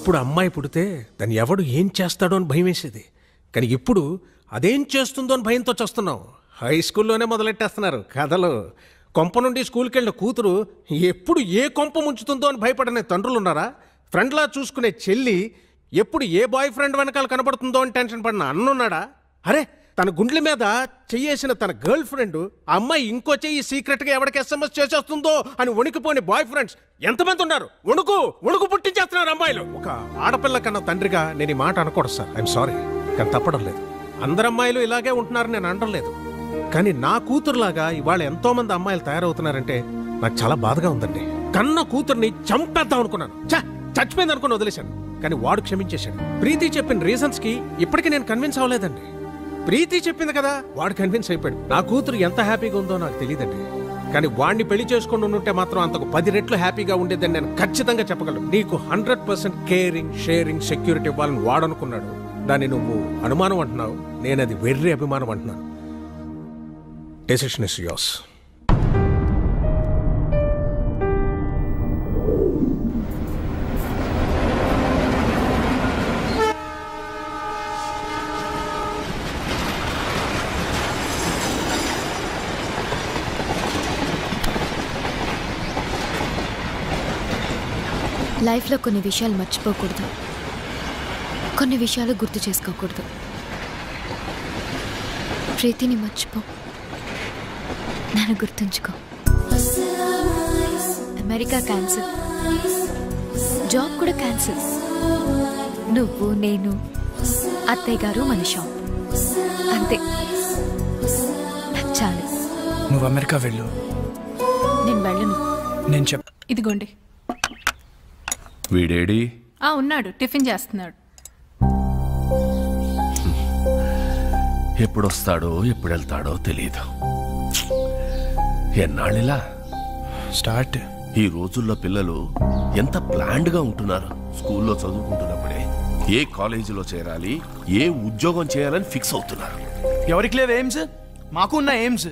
ఒకప్పుడు అమ్మాయి పుడితే దాన్ని ఎవడు ఏం చేస్తాడో అని భయం వేసేది. కానీ ఇప్పుడు అదేం చేస్తుందో అని భయంతో చేస్తున్నాం. హై స్కూల్లోనే మొదలెట్టేస్తున్నారు కథలు. కొంప నుండి స్కూల్కి వెళ్ళిన కూతురు ఎప్పుడు ఏ కొంప ముంచుతుందో అని భయపడనే తండ్రులు ఉన్నారా? ఫ్రెండ్లా చూసుకునే చెల్లి ఎప్పుడు ఏ బాయ్ ఫ్రెండ్ వెనకాల కనబడుతుందో అని టెన్షన్ పడిన అన్నున్నాడా? అరే, తన గుండెల మీద చెయ్యేసిన తన గర్ల్ ఫ్రెండ్ అమ్మాయి ఇంకో చెయ్యి సీక్రెట్గా ఎవరికి SMS చేసేస్తుందో అని వణికిపోని బాయ్ ఫ్రెండ్స్ ఎంతమంది ఉన్నారు? వణుకు పుట్టించేస్తున్నారు అమ్మాయిలు. ఒక ఆడపిల్ల కన్నా తండ్రిగా నేను ఈ మాట అనకూడదు సార్, ఐఎమ్ సారీ, కానీ తప్పడం లేదు. అందరు అమ్మాయిలు ఇలాగే ఉంటున్నారు నేను అనడం లేదు. కానీ నా కూతురులాగా ఇవాళ ఎంతో మంది అమ్మాయిలు తయారవుతున్నారంటే నాకు చాలా బాధగా ఉందండి. కన్న కూతుర్ని చంపేద్దాం అనుకున్నాను, చచ్చిపోయింది అనుకుని వదిలేశాను. కానీ వాడు క్షమించేశాడు. ప్రీతి చెప్పిన రీజన్స్ కి ఇప్పటికీ నేను కన్విన్స్ అవ్వలేదండి. ప్రీతి చెప్పింది కదా, వాడు కన్విన్స్ అయిపోయాడు. నా కూతురు ఎంత హ్యాపీగా ఉందో నాకు తెలియదండి. కానీ వాడిని పెళ్లి చేసుకుని ఉంటే మాత్రం అంతకు 10 రెట్లు హ్యాపీగా ఉండేదని నేను ఖచ్చితంగా చెప్పగలను. నీకు 100% కేరింగ్, షేరింగ్, సెక్యూరిటీ ఇవ్వాలని వాడనుకున్నాడు. దాన్ని నువ్వు అనుమానం అంటున్నావు, నేను అది వెర్రి అభిమానం అంటున్నాను. Decision is yours. లైఫ్లో కొన్ని విషయాలు మర్చిపోకూడదు, కొన్ని విషయాలు గుర్తు చేసుకోకూడదు. ప్రీతిని మర్చిపో, నన్ను గుర్తుంచుకో. అమెరికా క్యాన్సిల్, జాబ్ కూడా క్యాన్సిల్. నువ్వు, నేను, అత్తయ్య గారు, మన షాప్, అంతే. నాకు చాలు. నువ్వు అమెరికా వెళ్ళు. నేను వెళ్ళను. నేను ఇదిగోండి. వీడేడి? ఉన్నాడు, టిఫిన్ చేస్తున్నాడు. ఎప్పుడొస్తాడో ఎప్పుడు వెళ్తాడో తెలియదు. ఎన్నాళ్ళిలా స్టార్ట్. ఈ రోజుల్లో పిల్లలు ఎంత ప్లాన్డ్ గా ఉంటున్నారు. స్కూల్లో చదువుకుంటున్నప్పుడే ఏ కాలేజీలో చేరాలి, ఏ ఉద్యోగం చేయాలని ఫిక్స్ అవుతున్నారు. ఎవరికి లేవు ఎయిమ్స్? మాకు ఉన్న ఎయిమ్స్.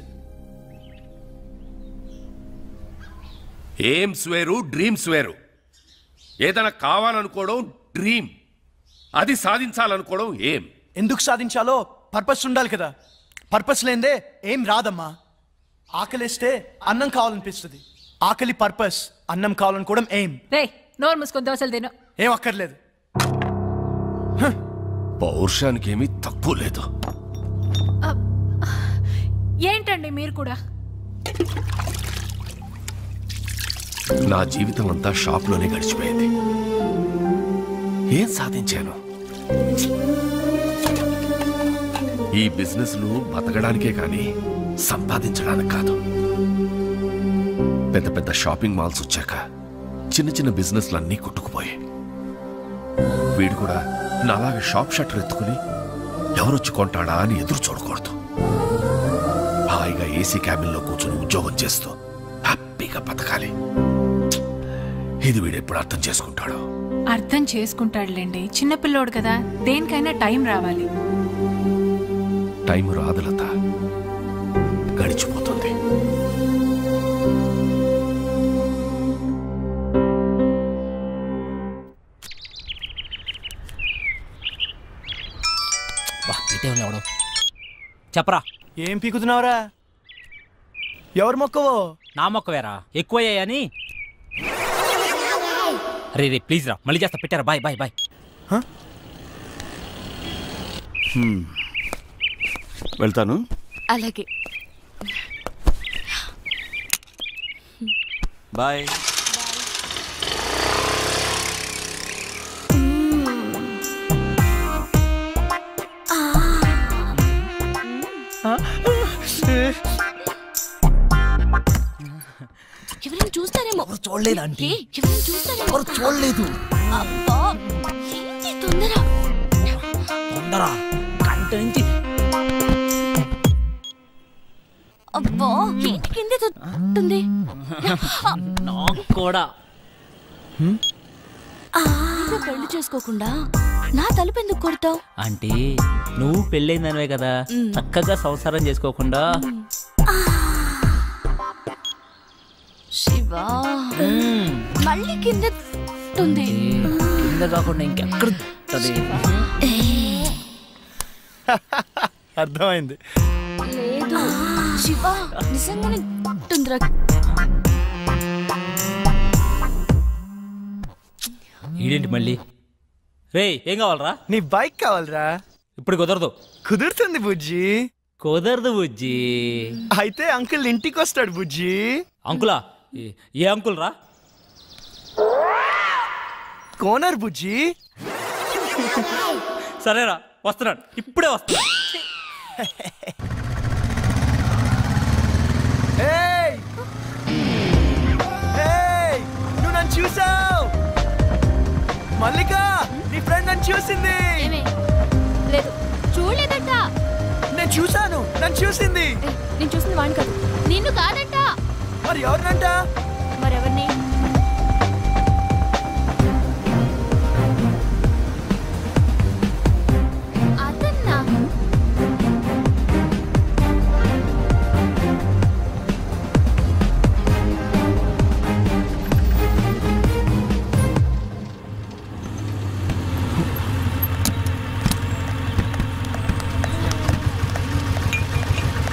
ఎయిమ్స్ వేరు, డ్రీమ్స్ వేరు. ఏదైనా కావాలనుకోవడం డ్రీమ్, అది సాధించాలనుకోవడం ఏం. ఎందుకు సాధించాలో పర్పస్ ఉండాలి కదా. పర్పస్ లేదే ఏం రాదమ్మా. ఆకలిస్తే అన్నం కావాలనిపిస్తుంది. ఆకలి పర్పస్, అన్నం కావాలనుకోవడం ఏం. నోరు మూసుకొని దోశలు తిను. ఏం అక్కర్లేదు. పౌరుషానికి ఏమీ తక్కువ లేదు. ఏంటండి మీరు కూడా? నా జీవితం అంతా షాప్లోనే గడిచిపోయింది. ఏం సాధించాను? ఈ బిజినెస్లు బతకడానికే కానీ సంపాదించడానికి కాదు. పెద్ద పెద్ద షాపింగ్ మాల్స్ వచ్చాక చిన్న చిన్న బిజినెస్లు అన్నీ కొట్టుకుపోయాయి. వీడు కూడా నాలాగా షాప్ షట్టర్ ఎత్తుకుని ఎవరొచ్చి కొంటాడా అని ఎదురు చూడకూడదు. హాయిగా ఏసీ క్యాబిన్లో కూర్చుని ఉద్యోగం చేస్తూ హ్యాపీగా బతకాలి. ఇది వీడు ఎప్పుడు అర్థం చేసుకుంటాడు? అర్థం చేసుకుంటాడులేండి, చిన్నపిల్లోడు కదా. దేనికైనా టైం రావాలి. టైం రాదు లత, గడిచిపోతుంది. చెప్పరా, ఏం పీకుతున్నావురా? ఎవరు మొక్కవో? నా మొక్కవేరా, ఎక్కువయ్యాయని. రే ప్లీజ్ రా, మళ్ళీ చేస్తా. పెట్టారా? Bye bye bye. వెళ్తాను. అలాగే, బాయ్. ఎవరైనా చూస్తారేమో. చూడలేదు ఆంటీ, ఎవరైనా చూస్తారేమో. ఎవరు చూడలేదు. అబ్బా, ఏంటి తొందర? గంట నుంచి. అబ్బా, ఏంటి కింద తొంటుంది? నాకు కూడా. పెళ్లి చేసుకోకుండా నా తలుపు ఎందుకు కొడతావు? అంటే నువ్వు పెళ్ళైందనివే కదా, చక్కగా సంసారం చేసుకోకుండా. శివా, మళ్ళీ కింద తిరుగుతున్నట్టుంది. కింద కాకుండా ఇంకెక్కడ తిరుగుతుంది? అర్థమైంది. లేదు శివ, నిజంగానే తిరుగుతుందిరా. ఈడేంటి మళ్ళీ? రే ఏం కావాలరా? నీ బైక్ కావాలరా? ఇప్పుడు కుదరదు. కుదురుతుంది బుజ్జి. కుదరదు బుజ్జి. అయితే అంకుల్ ఇంటికి వస్తాడు బుజ్జి. అంకులా? ఏ అంకుల్ రా? కోనర్ బుజ్జి. సరేరా, వస్తున్నాడు, ఇప్పుడే వస్తున్నాడు. ఏయ్! ఏయ్! నువ్వు నన్ను చూసావు? మల్లిక, నీ ఫ్రెండ్ నన్ను చూసింది. లేదు, చూడలేదంట. నేను చూసాను, నన్ను చూసింది. నేను చూసింది వాడిని కాదు, నిన్ను కాదంట. మరి ఎవరినంట? మరెవరిని? అదన్నా.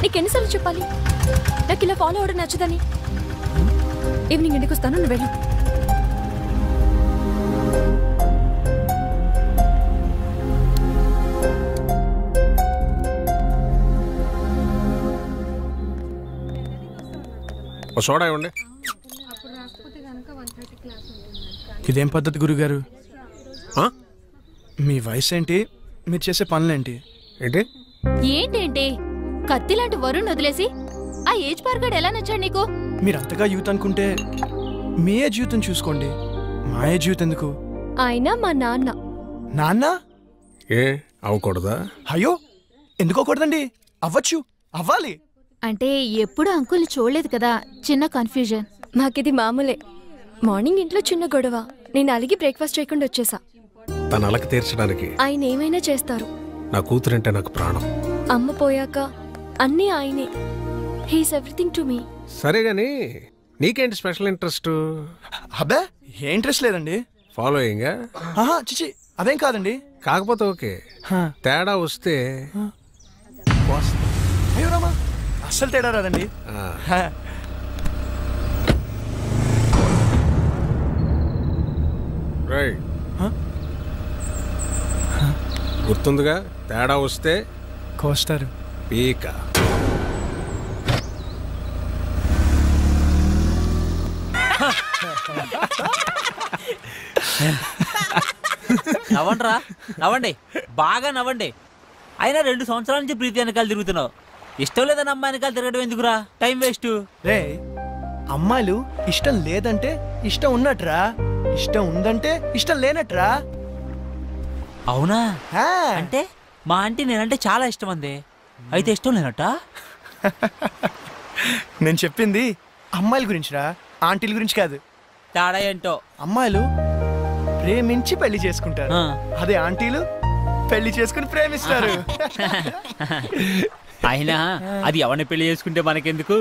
నీకెన్నిసార్లు చెప్పాలి నాకు ఇలా ఫాలో అవడం నచ్చదని? ఈవినింగ్ ఇంటికి వస్తాను, నువ్వు వెళ్ళు. ఓ సోడా ఇవ్వండి. ఇదేం పద్ధతి గురుగారు? ఆ? మీ వయసు ఏంటి, మీరు చేసే పనులేంటి? ఏంటి ఏంటేంటి? కత్తిలాంటి వరుణ్ వదిలేసి ఆ ఏజ్ పార్గాడు ఎలా నచ్చాడు నీకు? మీరు అంతగా యూత్ అనుకుంటే మీ ఏ జీవితం చూసుకోండి, మా ఏ జీవితం ఎందుకు? ఆయన మా నాన్న. నాన్న? ఏ అవ్వకూడదా? అయ్యో, ఎందుకోకూడదండి? అవ్వచ్చు, అవ్వాలి. అంటే ఎప్పుడు అంకుల్ని చూడలేదు కదా, చిన్న కన్ఫ్యూజన్. మాకిది మామూలే. మార్నింగ్ ఇంట్లో చిన్న గొడవ, నేను అలిగి బ్రేక్ఫాస్ట్ చేయకుండా వచ్చేసా. తన అలక తీర్చడానికి ఆయన ఏమైనా చేస్తారు. నా కూతురంటే నాకు ప్రాణం. అమ్మ పోయాక అన్నీ ఆయనే. He's everything to me. సరే గాని నీకేంటి స్పెషల్ ఇంట్రెస్ట్? అబ్బే, ఏ ఇంట్రెస్ట్ లేదండి. ఫాలోయింగ్? ఆహా, చిచి, అదేం కాదండి. కాకపోతే ఓకే, తేడా వస్తే అయ్యో రామా, అస్సలు తేడా రాదండి. రైట్, గుర్తుందిగా? తేడా వస్తే కోస్తారు. పీక. నవ్వండిరా, నవ్వండి, బాగా నవ్వండి. అయినా 2 సంవత్సరాల నుంచి ప్రీతి వెనకాల తిరుగుతున్నావు. ఇష్టం లేదని అమ్మాయి వెనకాల తిరగడం ఎందుకురా? Time waste. రే, అమ్మాయిలు ఇష్టం లేదంటే ఇష్టం ఉన్నట్రా, ఇష్టం ఉందంటే ఇష్టం లేనట్రా. అవునా? హా. అంటే మా ఆంటీ నేనంటే చాలా ఇష్టం అంది, అయితే ఇష్టం లేనట్ట? నేను చెప్పింది అమ్మాయిల గురించిరా, ఆంటీల గురించి కాదు. తేడా ఏంటో. అమ్మాయిలు ప్రేమించి పెళ్లి చేసుకుంటారు, ఆ. అదే ఆంటీలు పెళ్లి చేసుకుని ప్రేమిస్తారు. అయినా అది ఎవరిని పెళ్లి చేసుకుంటే మనకెందుకు?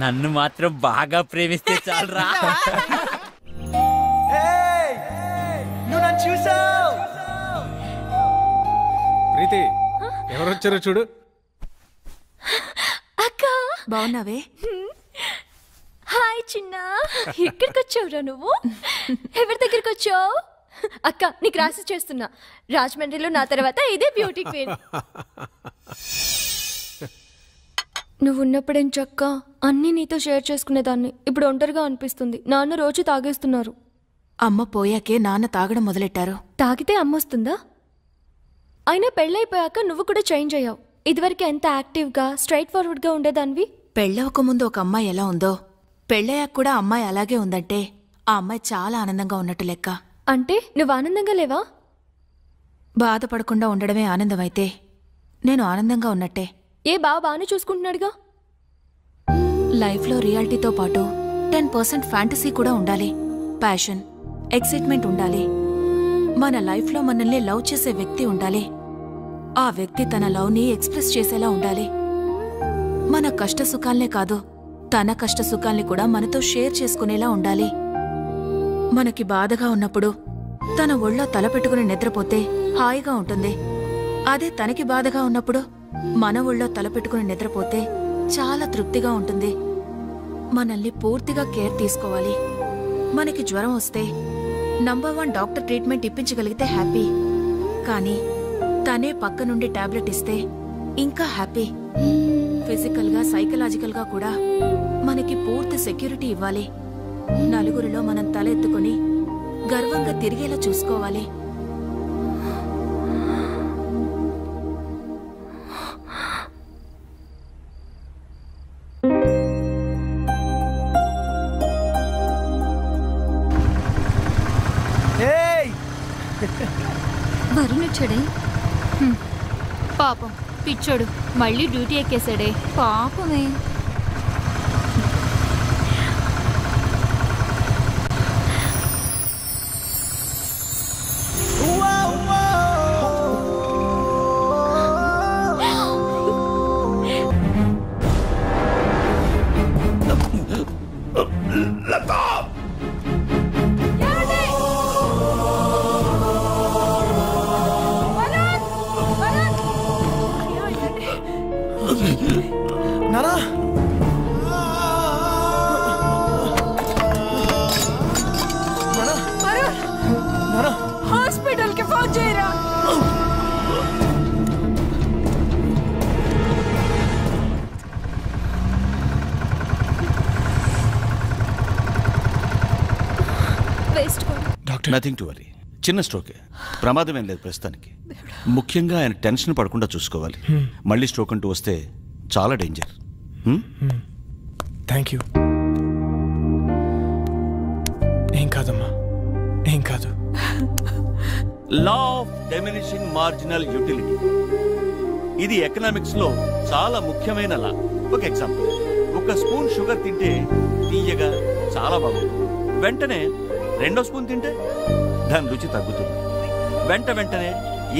నన్ను మాత్రం బాగా ప్రేమిస్తే చాలరా. ఏయ్! నువ్వు నన్ను చూసావు? ప్రీతి, ఎవరొచ్చారో చూడు. అక్క బాగున్నావే? హాయ్ చిన్న, ఎక్కడికి వచ్చావురా నువ్వు? ఎవరి దగ్గరికి వచ్చావు? అక్క, నీకు రాసి చేస్తున్నా. రాజమండ్రిలో నా తర్వాత ఇదే బ్యూటీ క్వీన్. నువ్వు ఉన్నప్పుడేం చక్క అన్నీ నీతో షేర్ చేసుకునేదాన్ని. ఇప్పుడు ఒంటరిగా అనిపిస్తుంది. నాన్న రోజు తాగేస్తున్నారు. అమ్మ పోయాకే నాన్న తాగడం మొదలెట్టారు. తాగితే అమ్మొస్తుందా? అయినా పెళ్ళైపోయాక నువ్వు కూడా చేంజ్ అయ్యావు. ఇదివరకు ఎంత యాక్టివ్గా స్ట్రైట్ ఫార్వర్డ్గా ఉండేదానివి. పెళ్ళవకముందు ఒక అమ్మాయి ఎలా ఉందో పెళ్ళయ్యాక కూడా అమ్మాయి అలాగే ఉందంటే ఆ అమ్మాయి చాలా ఆనందంగా ఉన్నట్టు లెక్క. అంటే నువ్వు ఆనందంగా లేవా? బాధపడకుండా ఉండడమే ఆనందమైతే నేను ఆనందంగా ఉన్నట్టే. ఏ బాగానే చూసుకుంటున్నాడుగా. లైఫ్లో రియాలిటీతో పాటు 10% ఫ్యాంటసీ కూడా ఉండాలి. ప్యాషన్, ఎక్సైట్మెంట్ ఉండాలి. మన లైఫ్లో మనల్ని లవ్ చేసే వ్యక్తి ఉండాలి. ఆ వ్యక్తి తన లవ్ని ఎక్స్ప్రెస్ చేసేలా ఉండాలి. మన కష్ట సుఖాల్నే కాదు, తన కష్ట సుఖాల్ని కూడా మనతో షేర్ చేసుకునేలా ఉండాలి. మనకి బాధగా ఉన్నప్పుడు తన ఒళ్ళో తల పెట్టుకుని నిద్రపోతే హాయిగా ఉంటుంది. అదే తనకి బాధగా ఉన్నప్పుడు మన ఒళ్ళో తల పెట్టుకుని నిద్రపోతే చాలా తృప్తిగా ఉంటుంది. మనల్ని పూర్తిగా కేర్ తీసుకోవాలి. మనకి జ్వరం వస్తే నంబర్ 1 డాక్టర్ ట్రీట్మెంట్ ఇప్పించగలిగితే హ్యాపీ. కానీ తనే పక్క నుండి టాబ్లెట్ ఇస్తే ఇంకా హ్యాపీ. ఫిజికల్గా సైకలాజికల్గా కూడా మనకి పూర్తి సెక్యూరిటీ ఇవ్వాలి. నలుగురిలో మనం తల ఎత్తుకుని గర్వంగా తిరిగేలా చూసుకోవాలి. వరుణ్ వచ్చాడే? పాపం పిచ్చోడు మళ్ళీ డ్యూటీ ఎక్కేశాడే. పాపమే. నానా హాస్పిటల్ కి ఫోన్ చేయరా. Nothing to worry. చిన్న స్ట్రోకే, ప్రమాదం ఏం లేదు ప్రస్తుతానికి. ముఖ్యంగా ఆయన టెన్షన్ పడకుండా చూసుకోవాలి. మళ్ళీ స్ట్రోక్ అంటూ వస్తే చాలా డేంజర్. Thank you. ఏం కాదమ్మా, ఏం కాదు. Law of diminishing marginal utility, ఇది ఎకనామిక్స్ లో చాలా ముఖ్యమైన లా. ఒక ఎగ్జాంపుల్, ఒక స్పూన్ షుగర్ తింటే తీయగా చాలా బాగుంటుంది. వెంటనే 2వ స్పూన్ తింటే దాని రుచి తగ్గుతుంది. వెంటనే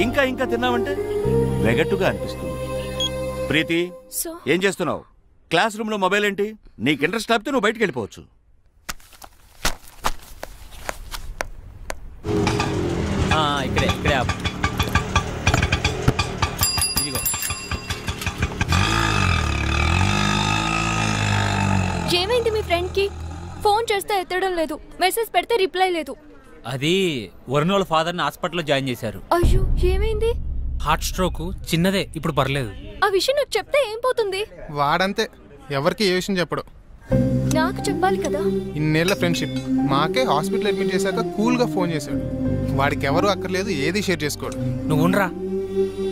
ఇంకా ఇంకా తిన్నామంటే వెగట్టుగా అనిపిస్తుంది. ప్రీతి, ఏం చేస్తున్నావు? క్లాస్ రూమ్ లో మొబైల్ ఏంటి? నీకు ఇంట్రెస్ట్ లేకపోతే నువ్వు బయటికి వెళ్ళిపోవచ్చు. ఇక్కడే ఇక్కడే ఆపు. ఇదిగో. ఏమైంది మీ ఫ్రెండ్ కి? ఫోన్ చేస్తే ఎత్తడం లేదు, మెసేజ్ పెడితే రిప్లై లేదు. అది వరుణ్ వాళ్ళ ఫాదర్ని హాస్పిటల్లో జాయిన్ చేశారు. అయ్యో, ఏమైంది? హార్ట్ స్ట్రోక్, చిన్నదే, ఇప్పుడు పర్లేదు. ఆ విషయం నాకు చెప్తే ఏం పోతుంది? వాడంతే, ఎవరికి ఏ విషయం చెప్పడు. నాకు చెప్పాలి కదా. ఇన్నేళ్ల ఫ్రెండ్షిప్, మాకే హాస్పిటల్ అడ్మిట్ చేశాక కూల్గా ఫోన్ చేశాడు. వాడికి ఎవరు అక్కర్లేదు, ఏది షేర్ చేసుకోడు. నువ్వు ఉండరా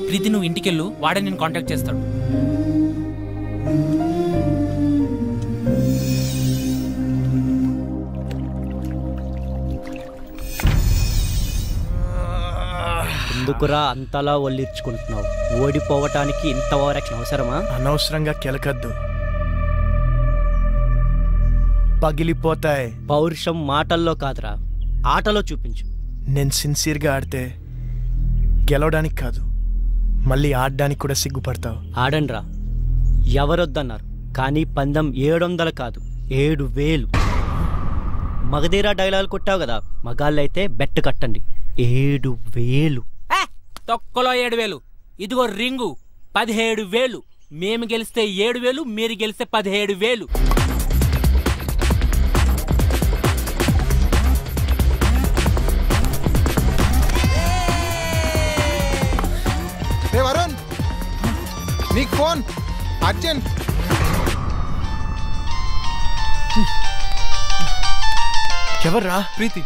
ప్రీతి, నువ్వు ఇంటికెళ్ళు, వాడే నేను కాంటాక్ట్ చేస్తాడు. ఎందుకురా అంతలా ఒళ్ళిర్చుకుంటున్నావు? ఓడిపోవటానికి ఇంత ఓవరాక్షన్ అవసరమా? అనవసరంగా కెలకద్దు, పగిలిపోతాయి. పౌరుషం మాటల్లో కాదురా, ఆటలో చూపించు. నేను సిన్సియర్గా ఆడితే గెలవడానికి కాదు, మళ్ళీ ఆడడానికి కూడా సిగ్గుపడతావు. ఆడండ్రా, ఎవరొద్దన్నారు? కానీ పందెం 700 కాదు, 7000. మగధీరా డైలాగ్ కొట్టావు కదా, మగాళ్ళైతే బెట్ కట్టండి. 7000. తొక్కలో 7000. ఇదిగో రింగు 17,000. మేము గెలిస్తే 7,000, మీరు గెలిస్తే 17,000. వరుణ్, నీకు ఫోన్ అర్జెంట్. ఎవర్రా? ప్రీతి.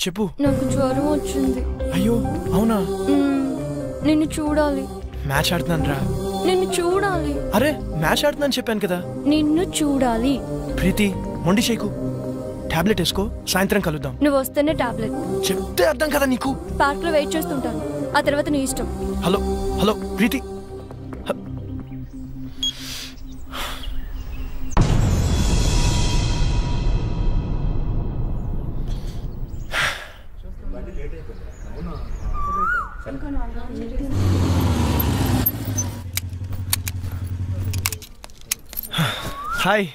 చెప్పు. నాకు జ్వరం వచ్చింది. అయ్యో, అవునా? నిన్ను చూడాలి. మ్యాచ్ ఆడుతున్నాను రా. నిన్ను చూడాలి. అరే, మ్యాచ్ ఆడుతున్నాను చెప్పాను కదా. నిన్ను చూడాలి. ప్రీతి, మొండి చేయకు. టాబ్లెట్ వేసుకో, సాయంత్రం కలుద్దాం. నువ్వు వస్తేనే టాబ్లెట్. చెప్తే అర్థం కదా నీకు. పార్క్ లో వెయిట్ చేస్తుంటాను, ఆ తర్వాత నీ ఇష్టం. హలో హలో ప్రీతి. హాయ్.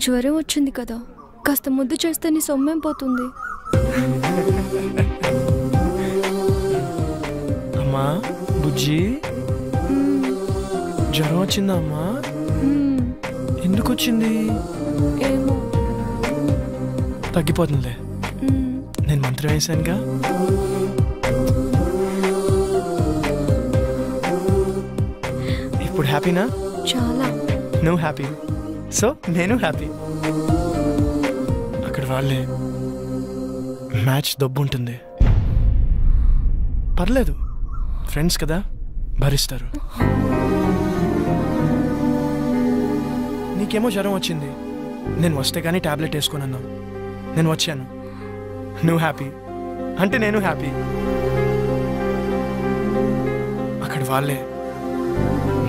జ్వరం వచ్చింది కదా, కాస్త ముద్దు చేస్తే నీ సొమ్మేం పోతుంది. అమ్మా బుజ్జి, జ్వరం వచ్చిందా అమ్మా? ఎందుకు వచ్చింది? ఏమో. తగ్గిపోతుందిలే, నేను మంత్రం వేసానుగా. ఇప్పుడు హ్యాపీనా? చాలా. నువ్వు హ్యాపీ, సో నేను హ్యాపీ. అక్కడ వాళ్ళే మ్యాచ్ దొబ్బు ఉంటుంది, పర్లేదు, ఫ్రెండ్స్ కదా, భరిస్తారు. నీకేమో జ్వరం వచ్చింది, నేను వస్తే కానీ టాబ్లెట్ వేసుకొని అన్నావు, నేను వచ్చాను, నువ్వు హ్యాపీ అంటే నేను హ్యాపీ. అక్కడ వాళ్ళే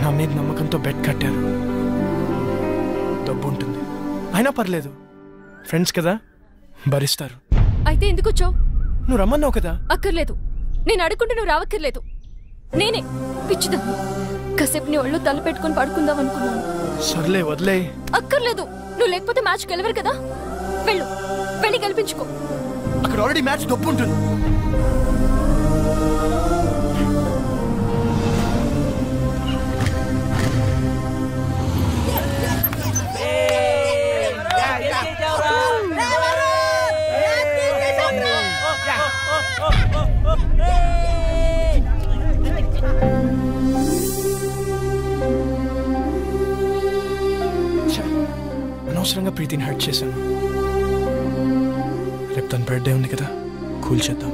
నా మీద నమ్మకంతో బెడ్ కట్టారు. డబ్బు ఉంటుంది, అయినా పర్లేదు, ఫ్రెండ్స్ కదా, భరిస్తారు. అయితే ఎందుకు వచ్చావు? నువ్వు రమ్మన్నావు కదా. అక్కర్లేదు, నేను అడుగుంటే నువ్వు రావక్కర్లేదు. నేనే పిచ్చిదా కాసేపు నీ ఒళ్ళు తల పెట్టుకుని పడుకుందాం అనుకున్నాను. సర్లే వదిలే. అక్కర్లేదు, నువ్వు లేకపోతే మ్యాచ్ గెలవరు కదా. వెళ్ళు, వెళ్ళి గెలిపించుకో. అక్కడ ఆల్రెడీ మ్యాచ్ డబ్బు ఉంటుంది. అనవసరంగా ప్రీతిని హర్ట్ చేశాను. రేపు తన బర్త్డే ఉంది కదా, కూల్ చేద్దాం.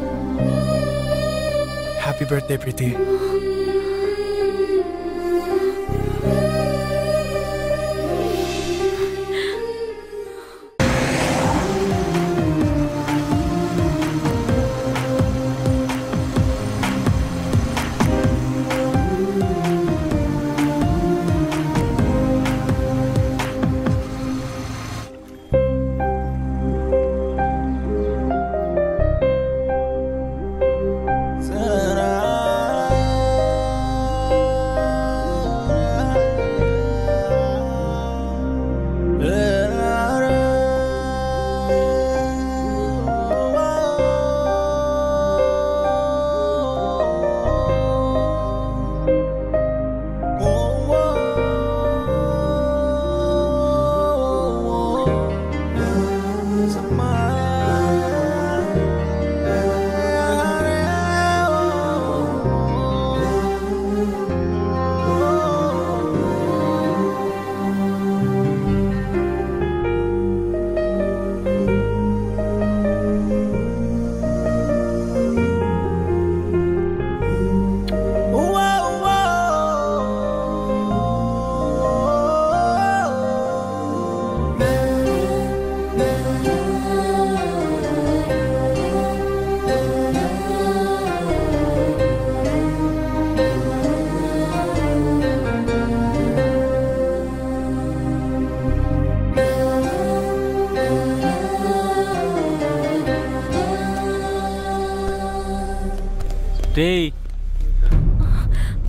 హ్యాపీ బర్త్డే ప్రీతి.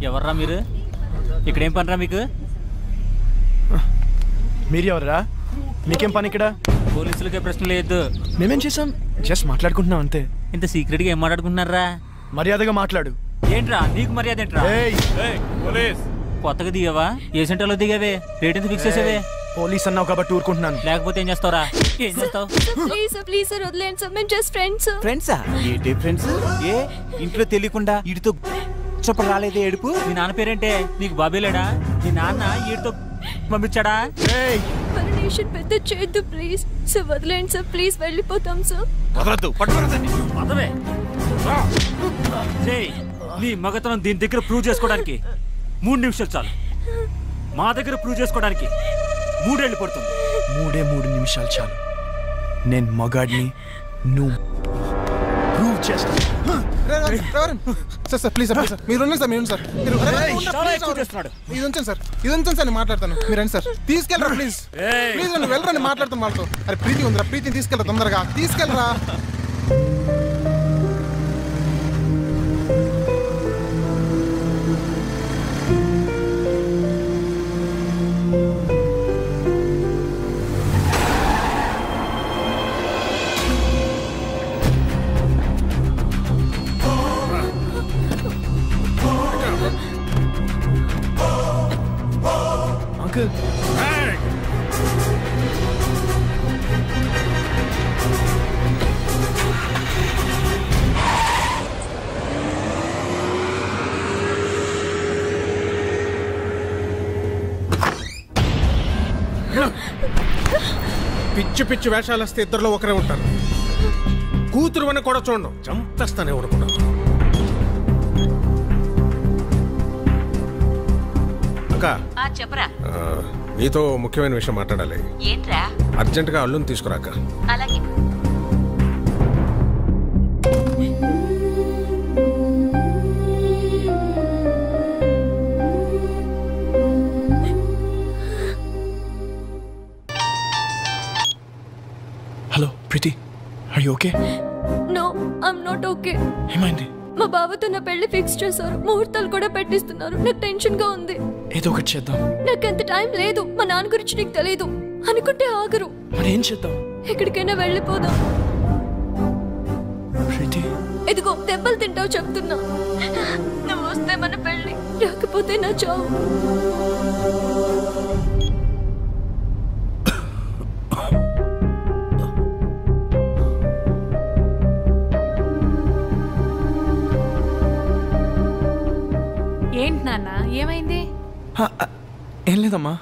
ఎవర్రా మీరు? ఇక్కడేం పనిరా మీకు? మీరు ఎవర్రా? మీకేం పని ఇక్కడ? పోలీసులకే ప్రశ్న లేదు. మేమేం చేసాం? జస్ట్ మాట్లాడుకుంటున్నాం అంతే. ఇంత సీక్రెట్గా ఏం మాట్లాడుకుంటున్నారా? మర్యాదగా మాట్లాడు. ఏంట్రా నీకు మర్యాద ఏంట్రా? కొత్తగా దిగావా? ఏ సెంటర్లో దిగావే? రేట్ ఎంత ఫిక్స్ చేసావే? పోలీస్ అన్నావు కాబట్టి ఊరుకుంటున్నాను. లేకపోతే ఏం చేస్తావురా? ఏం చేస్తావు? ప్లీజ్ ప్లీజ్ సార్ వదిలేండి సార్, మేము జస్ట్ ఫ్రెండ్స్. ఫ్రెండ్సా? ఏంటి ఫ్రెండ్స్? ఏ ఇంట్లో తెలియకుండా వీడితో చెప్ప రాలేదే ఏడుపు? మీ నాన్న పేరేంటే? నీకు బాబే లేడా? మీ నాన్న వీడితో పంపించాడా? పర్మిషన్ పెద్ద చేయొద్దు ప్లీజ్ సార్, వదిలేండి సార్ ప్లీజ్, వెళ్ళిపోతాం సార్. వదలద్దు, పట్టుకోరదండి. వదలవే. నీ మగతనం దీని దగ్గర ప్రూవ్ చేసుకోవడానికి 3 నిమిషాలు చాలు. మా దగ్గర ప్రూవ్ చేసుకోవడానికి 3 ఏళ్ళు పడుతుంది. 3 నిమిషాలు చాలు. నేను మగాడిని, నువ్వు ప్రూవ్ చేస్తా. సార్ ప్లీజ్ సార్, మీరు ఉండండి సార్, మీరు సార్, ఇది ఉంచండి సార్, ఇది ఉంచండి సార్, నేను మాట్లాడతాను. మీరు రండి సార్, తీసుకెళ్ళరా ప్లీజ్, ప్లీజ్ నువ్వు వెళ్ళరా, నేను మాట్లాడతాను వాళ్ళతో. అరే ప్రీతి ఉందిరా, ప్రీతిని తీసుకెళ్ళరా, తొందరగా తీసుకెళ్ళరా. పిచ్చి పిచ్చి వేషాలు వస్తే ఇద్దరిలో ఒకరే ఉంటారు. కూతురు అని కూడా చూడడం, చంపేస్తానే అనుకున్నాను. అక్క చెప్పరా. నీతో ముఖ్యమైన విషయం మాట్లాడాలి. ఏంట్రా? అర్జెంటుగా అల్లుని తీసుకురాక. అలాగే. Hello Preethi, are you okay? No, I'm not okay. ఏమైంది? మా బావతో నా పెళ్లి ఫిక్స్ చేశారు, ముహూర్తాలు కూడా పెట్టిస్తున్నారు. నాకు టెన్షన్ గా ఉంది. ఏదో ఒకటి చేద్దాం. నాకు అంత టైం లేదు. మా నాన్న గురించి నీకు తెలీదు. అనుకుంటే ఆగరు. మరి ఏం చేద్దాం? ఎక్కడికైనా వెళ్ళిపోదాం. ప్రీతి, ఇదిగో దెబ్బలు తింటావు చెప్తున్నా. నువ్వు వస్తే మన పెళ్లి, రాకపోతే నా చావు. ఏంటి నాన్న, ఏమైంది? ఏం లేదమ్మా.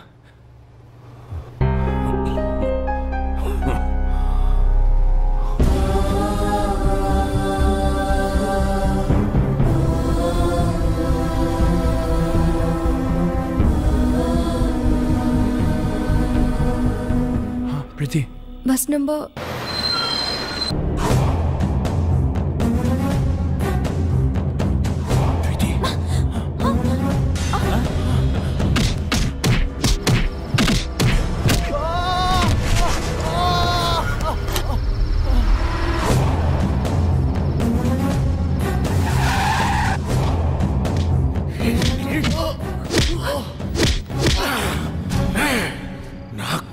ప్రీతి, బస్ నంబర్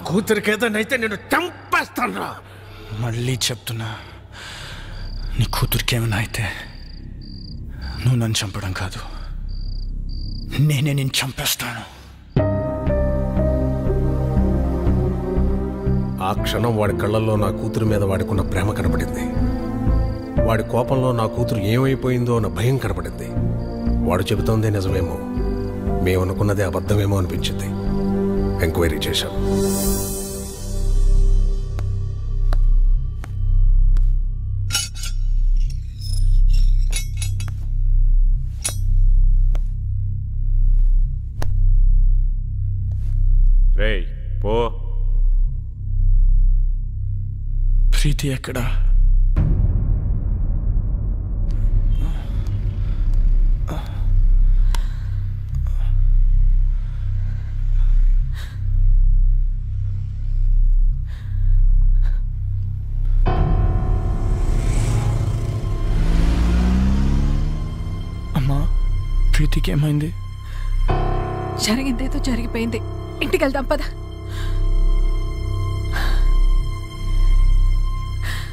కూతురికేదనైతే నేను చంపేస్తాను. మళ్ళీ చెప్తున్నా, నీ కూతురికి ఏమైనా అయితే నువ్వు నన్ను చంపడం కాదు, నేనే నేను చంపేస్తాను. ఆ క్షణం వాడి కళ్ళల్లో నా కూతురు మీద వాడికున్న ప్రేమ కనపడింది. వాడి కోపంలో నా కూతురు ఏమైపోయిందో అన్న భయం కనపడింది. వాడు చెబుతోందే నిజమేమో, మేమనుకున్నదే అబద్ధమేమో అనిపించింది. ఎంక్వైరీ చేశాం. రేయ్ పో. ప్రీతి ఎక్కడా? అమ్మా, ప్రీతికి ఏమైంది? జరిగిందేదో జరిగిపోయింది. ఇంటికి వెళ్దాం పద.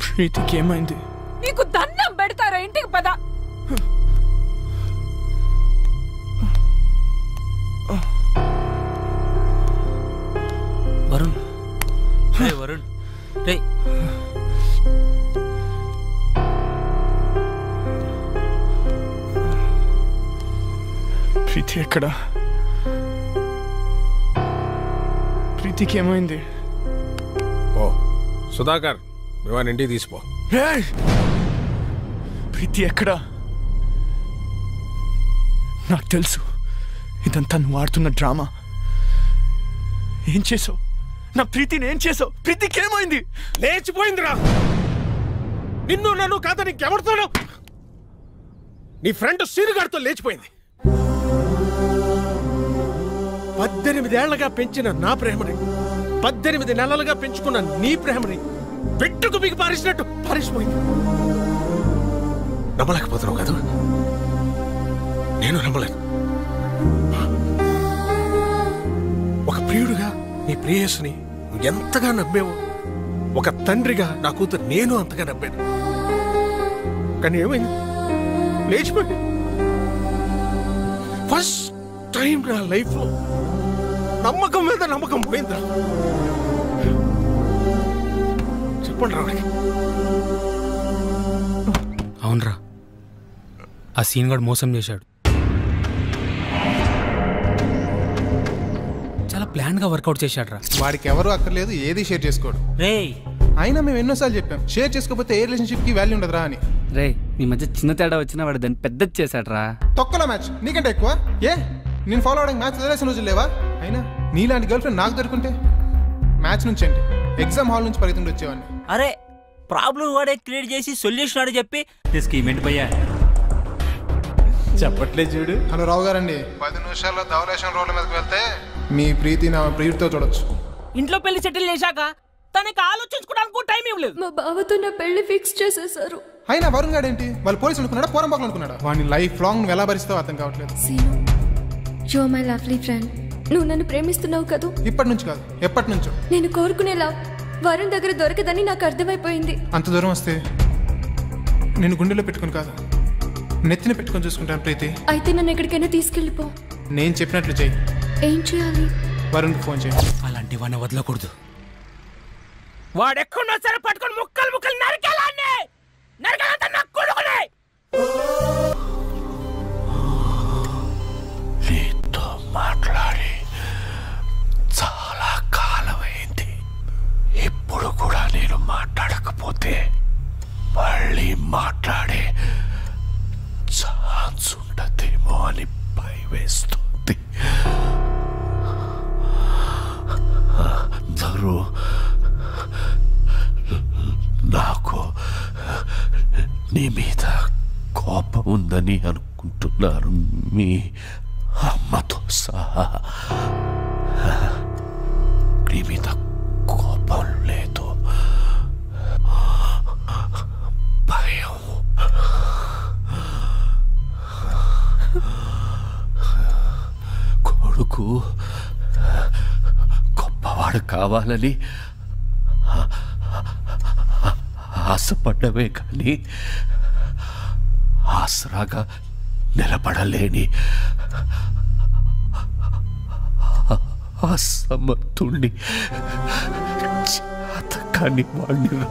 ప్రీతికి ఏమైంది? నీకు దండం పెడతారా? ఇంటికి పద. వరుణ్, వరుణ్, రే ప్రీతి ఎక్కడా? ప్రీతికి ఏమైంది? ఓ సుధాకర్, మేవాని ఇంటికి తీసిపో. ప్రీతి ఎక్కడా? నాకు తెలుసు ఇదంతా నువ్వు ఆడుతున్న డ్రామా. ఏం చేసావు? నా ప్రీతిని ఏం చేసావు? ప్రీతికి ఏమైంది? లేచిపోయిందిరా. నిన్ను నన్ను కాదని ఇంకెవరితోనో నీ ఫ్రెండ్ సీనుగాడితో లేచిపోయింది. 18 ఏళ్లగా పెంచిన నా ప్రేమని, 18 నెలలుగా పెంచుకున్న నీ ప్రేమని పెట్టుకు మీకు పారేసినట్టు పారేసిపోయింది. నమ్మలేకపోతున్నావు కదా? నేను నమ్మలేను. ఒక ప్రియుడుగా నీ ప్రేయస్ని ఎంతగా నమ్మేవో, ఒక తండ్రిగా నా కూతురు నేను అంతగా నమ్మాను. కానీ ఏమైంది? లేచిపోయింది. ఫస్ట్ టైం నా లైఫ్లో నమ్మకం మీద నమ్మకం పోయిందా? చెప్పండి రావడానికి. అవునరా, ఆ సీన్ గాడు మోసం చేశాడు. చాలా ప్లాన్ గా వర్కౌట్ చేశాడ్రా. వాడికి ఎవరు అక్కర్లేదు, ఏది షేర్ చేసుకోడు. అయినా మేము ఎన్నోసార్లు చెప్పాం షేర్ చేసుకోకపోతే ఏ రిలేషన్షిప్ కి వాల్యూ ఉండదురా అని. రే మీ మధ్య చిన్న తేడా వచ్చినా వాడు దాన్ని పెద్దది చేశాడ్రా. తొక్కల మ్యాచ్ నీకంటే ఎక్కువ. ఏ నేను ఫాలో అవడానికి మ్యాచ్ వదిలేసిన రోజులు లేవా? అయినా నీలాంటి గర్ల్ ఫ్రెండ్ నాకు దొరుకుంటే మ్యాచ్ నుంచి ఏంటి ఎగ్జామ్ హాల్ నుంచి పరిగెత్తుండి వచ్చేవాడిని. అరే ప్రాబ్లం వాడే క్రియేట్ చేసి సొల్యూషన్ ఆడే చెప్పి స్కీమ్ ఏంటి భయ్యా చెప్పట్లే చూడు. హలో రావు గారండి, 10 నిమిషాల్లో ధవలేశం రోడ్ల మీదకి వెళ్తే మీ ప్రీతి నా ప్రియుడితో చూడొచ్చు. ఇంట్లో పెళ్లి సెటిల్ చేశాక తనకి ఆలోచించుకోవడానికి టైం ఇవ్వలేదు. మా బావతో నా పెళ్లి ఫిక్స్ చేసేసారు. అయినా వరుణ్ గారు ఏంటి వాళ్ళు పోలీసు అనుకున్నాడా పోరంబాకులు అనుకున్నాడా? వాడిని లైఫ్ లాంగ్ నువ్వు ఎలా భరిస్తావు అర్థం కావట్లేదు. You are my lovely friend. నువ్వు నన్ను ప్రేమిస్తున్నావు కదూ? ఇప్పటి నుంచి కాదు ఎప్పటి నుంచో. నేను కోరుకునే లవ్ వరుణ్ దగ్గర దొరకదని నాకు అర్థమైపోయింది. అంత దూరం వస్తే నేను గుండెలో పెట్టుకుని కాదు నెత్తిన పెట్టుకొని చూసుకుంటాను ప్రీతి. అయితే నన్ను ఎక్కడికైనా తీసుకెళ్ళిపో. నేను చెప్పినట్లు చెయ్యి. ఏం చేయాలి? వరుణ్కి ఫోన్ చేయండి. అలాంటి వాడిని వదలకూడదు. వాడెక్కడున్నా సరే పట్టుకొని ముక్కలు ముక్కలు నరికేలాన్ని నరకాలంతా నాకు కొడుకునే. నీతో మాట్లాడి చాలా కాలమైంది. ఇప్పుడు కూడా నేను మాట్లాడకపోతే మళ్ళీ మాట్లాడే ఛాన్స్ ఉండదేమో అని భయవేస్తుంది. అందరూ నాకు నీ మీద కోపం ఉందని అనుకుంటున్నారు, మీ అమ్మతో సహా. నీ మీద కోపం లేదు, భయం. కొడుకు గొప్పవాడు కావాలని ఆశపడ్డమే కానీ ఆసరాగా నిలబడలేని అసమర్థుణ్ణి చేతకాని వాణ్ణిరా.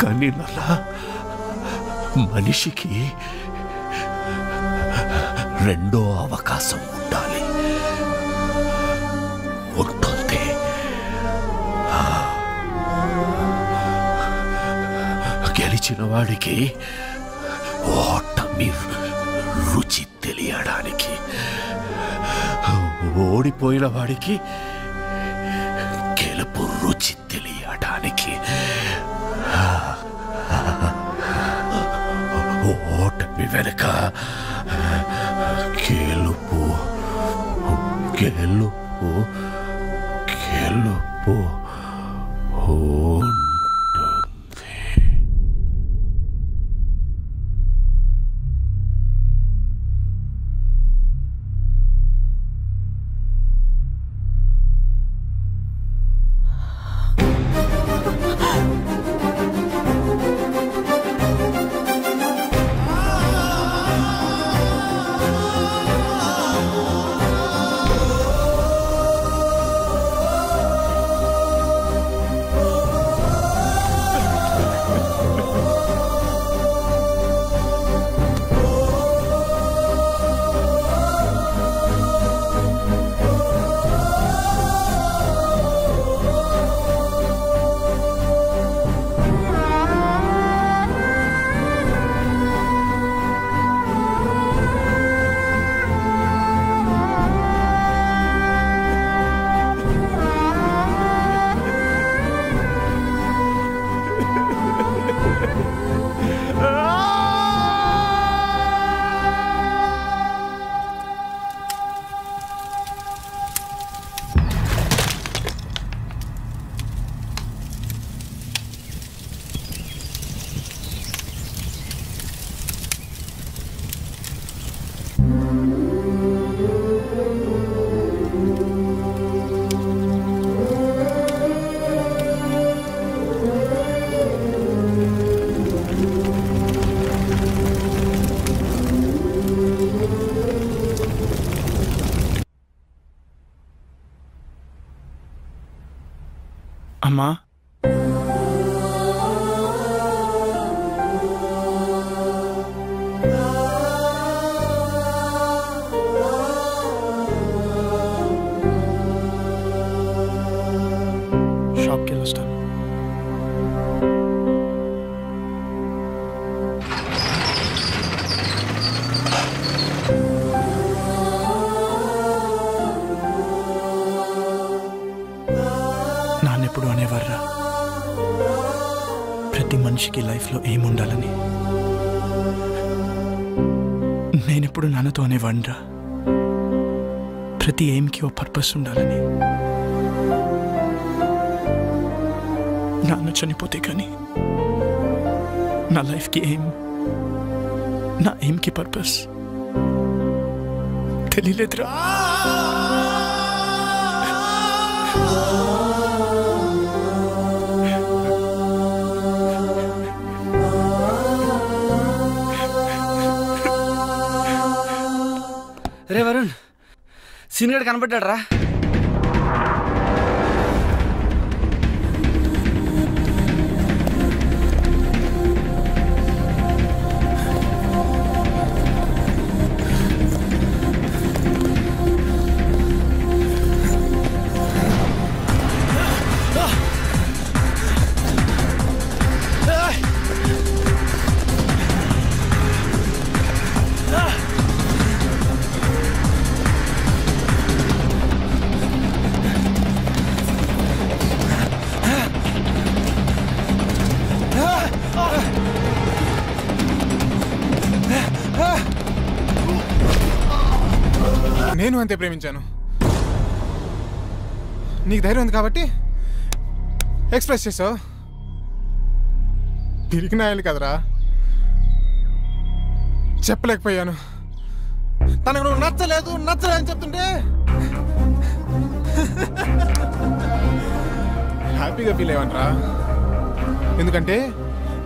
కానీ నలా మనిషికి రెండో అవకాశం ఉండాలి. ఉంటుంది. గెలిచిన వాడికి ఓటమి రుచి తెలియడానికి, ఓడిపోయిన వాడికి గెలుపు రుచి తెలియడానికి, ఓటమి వెనుక గెలుపు గెలుపు గెలుపు అమ్మా ప్రతి మనిషికి లైఫ్లో ఏముండాలని. నేనెప్పుడు నాన్నతో అనేవాడిరా, ప్రతి ఎయిమ్కి ఓ పర్పస్ ఉండాలని. నాన్న చనిపోతే కానీ నా లైఫ్కి ఎయిమ్, నా ఎయిమ్కి పర్పస్ తెలియలేదురా. రే వరుణ్, సీనియర్ కనబడ్డాడు రా. నేను అంతే ప్రేమించాను. నీకు ధైర్యం ఉంది కాబట్టి ఎక్స్ప్రెస్ చేసావు. తిరిగి నాయాలి కదరా, చెప్పలేకపోయాను. తనకు నువ్వు నచ్చలేదు అని చెప్తుంటే హ్యాపీగా ఫీల్ అయ్యావనరా. ఎందుకంటే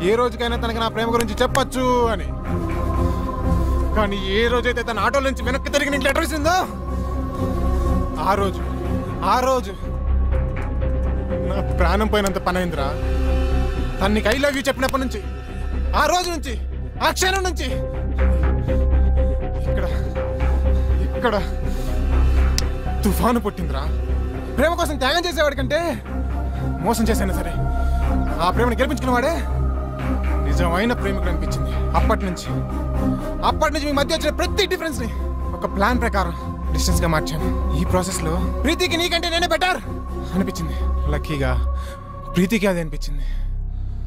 ఏ రోజుకైనా తనకి నా ప్రేమ గురించి చెప్పచ్చు అని. కానీ ఏ రోజైతే తన ఆటోల నుంచి వెనక్కి తిరిగి నీకు లెటర్ ఇచ్చిందో ఆ రోజు నా ప్రాణం పోయినంత పని అయిందిరా. తను నీకు ఐ లవ్ యూ చెప్పినప్పటి నుంచి, ఆ రోజు నుంచి, ఆ క్షణం నుంచి ఇక్కడ తుఫాను పుట్టిందిరా. ప్రేమ కోసం త్యాగం చేసేవాడి కంటే మోసం చేసైనా సరే ఆ ప్రేమను గెలిపించుకున్న వాడే నిజమైన ప్రేమికుడు అనిపించింది. అప్పటి నుంచి మీ మధ్య వచ్చిన ప్రతి డిఫరెన్స్ ని ఒక ప్లాన్ ప్రకారం డిస్టెన్స్ గా మార్చాను. ఈ ప్రాసెస్ లో ప్రీతికి నీకంటే నేనే బెటర్ అనిపించింది. లక్కీగా ప్రీతికి అది అనిపించింది.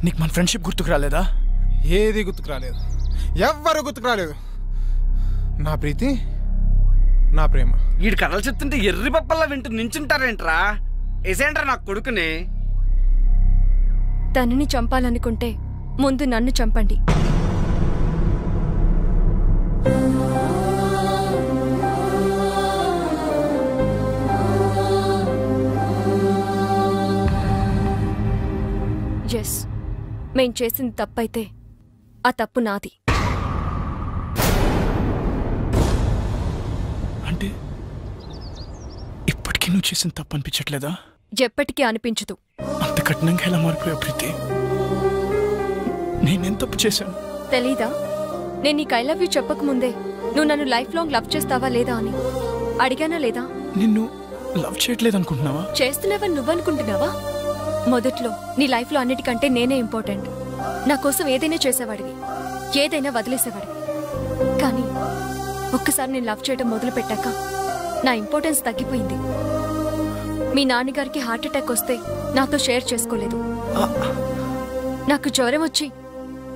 నీకు మన ఫ్రెండ్షిప్ గుర్తుకు రాలేదా? ఏది గుర్తుకు రాలేదు, ఎవ్వరు గుర్తుకు రాలేదు. నా ప్రీతి, నా ప్రేమ. వీడి కథలు చెప్తుంటే ఎర్రి పప్పల్లా వింటూ నించుంటారేంట్రా? ఏసేంట్రా నా కొడుకుని. తనని చంపాలనుకుంటే ముందు నన్ను చంపండి. ఎస్, మేం చేసింది తప్పైతే ఆ తప్పు నాది. అంటే ఇప్పటికీ నువ్వు చేసిన తప్పు అనిపించట్లేదా? ఎప్పటికీ అనిపించదు. అంత కఠినంగా ఎలా మారిపోయావు ప్రీతి? నేనేం తప్పు చేశాను తెలీదా? నేను నీకు ఐ లవ్ యూ చెప్పకముందే నువ్వు నన్ను లైఫ్ లాంగ్ లవ్ చేస్తావా లేదా అని అడిగానా లేదా? నిన్ను లవ్ చేయట్లేదు అనుకుంటున్నావా? చేస్తున్నావని నువ్వనుకుంటున్నావా? మొదట్లో నీ లైఫ్లో అన్నిటికంటే నేనే ఇంపార్టెంట్. నా కోసం ఏదైనా చేసేవాడివి, ఏదైనా వదిలేసేవాడివి. కానీ ఒక్కసారి నేను లవ్ చేయడం మొదలు పెట్టాక నా ఇంపార్టెన్స్ తగ్గిపోయింది. మీ నాన్నగారికి హార్ట్ అటాక్ వస్తే నాతో షేర్ చేసుకోలేదు. నాకు జ్వరం వచ్చి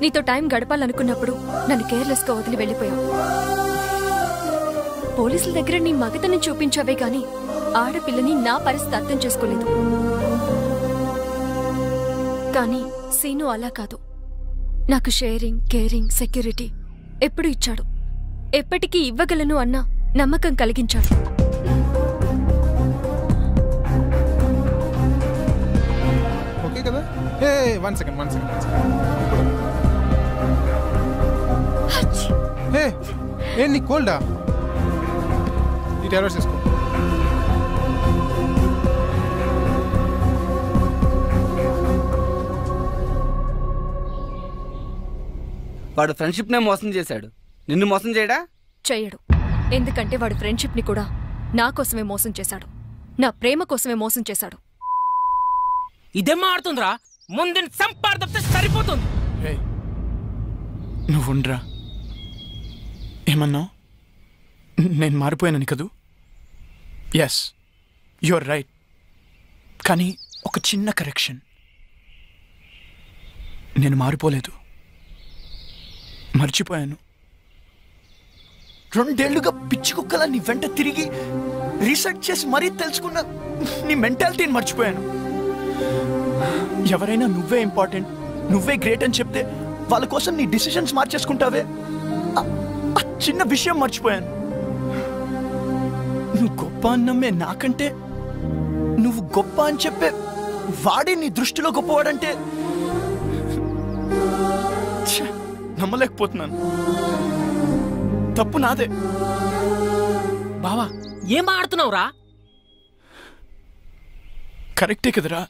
నీతో టైం గడపాలనుకున్నప్పుడు నన్ను కేర్లెస్గా వదిలి వెళ్ళిపోయావు. పోలీసుల దగ్గర నీ మగతని చూపించావే గాని ఆడపిల్లని నా పరిస్థితి అర్థం చేసుకోలేదు. కానీ సీను అలా కాదు. నాకు షేరింగ్, కేరింగ్, సెక్యూరిటీ ఎప్పుడు ఇచ్చాడు. ఎప్పటికీ ఇవ్వగలను అన్న నమ్మకం కలిగించాడు. ఓకే కదా? One second. నీ కోల్డా? ఈ టాబ్లెట్స్ వేసుకో. వాడు ఫ్రెండ్షిప్ నే మోసం చేశాడు, నిన్ను మోసం చేయడా? చెయ్యడు. ఎందుకంటే వాడు ఫ్రెండ్షిప్ ని కూడా నా కోసమే మోసం చేశాడు, నా ప్రేమ కోసమే మోసం చేశాడు. ఇదేం మారుతుందిరా? ముందు సంపాదన సరిపోతుంది. నువ్వు ఉండరా. ఏమన్నావు? నేను మారిపోయానని కదూ? Yes, your right. కానీ ఒక చిన్న కరెక్షన్. నేను మారిపోలేదు, మర్చిపోయాను. 2 ఏళ్లుగా పిచ్చి కుక్కలా నీ వెంట తిరిగి రీసెర్చ్ చేసి మరీ తెలుసుకున్న నీ మెంటాలిటీని మర్చిపోయాను. ఎవరైనా నువ్వే ఇంపార్టెంట్, నువ్వే గ్రేట్ అని చెప్తే వాళ్ళ కోసం నీ డిసిషన్స్ మార్చేసుకుంటావే, ఆ చిన్న విషయం మర్చిపోయాను. నువ్వు గొప్ప అన్నమ్మే నాకంటే నువ్వు గొప్ప అని చెప్పే వాడే నీ దృష్టిలో గొప్పవాడంటే నమ్మలేకపోతున్నాను. తప్పు నాదే. బావా ఏం మాడుతున్నావురా? కరెక్టే కదరా.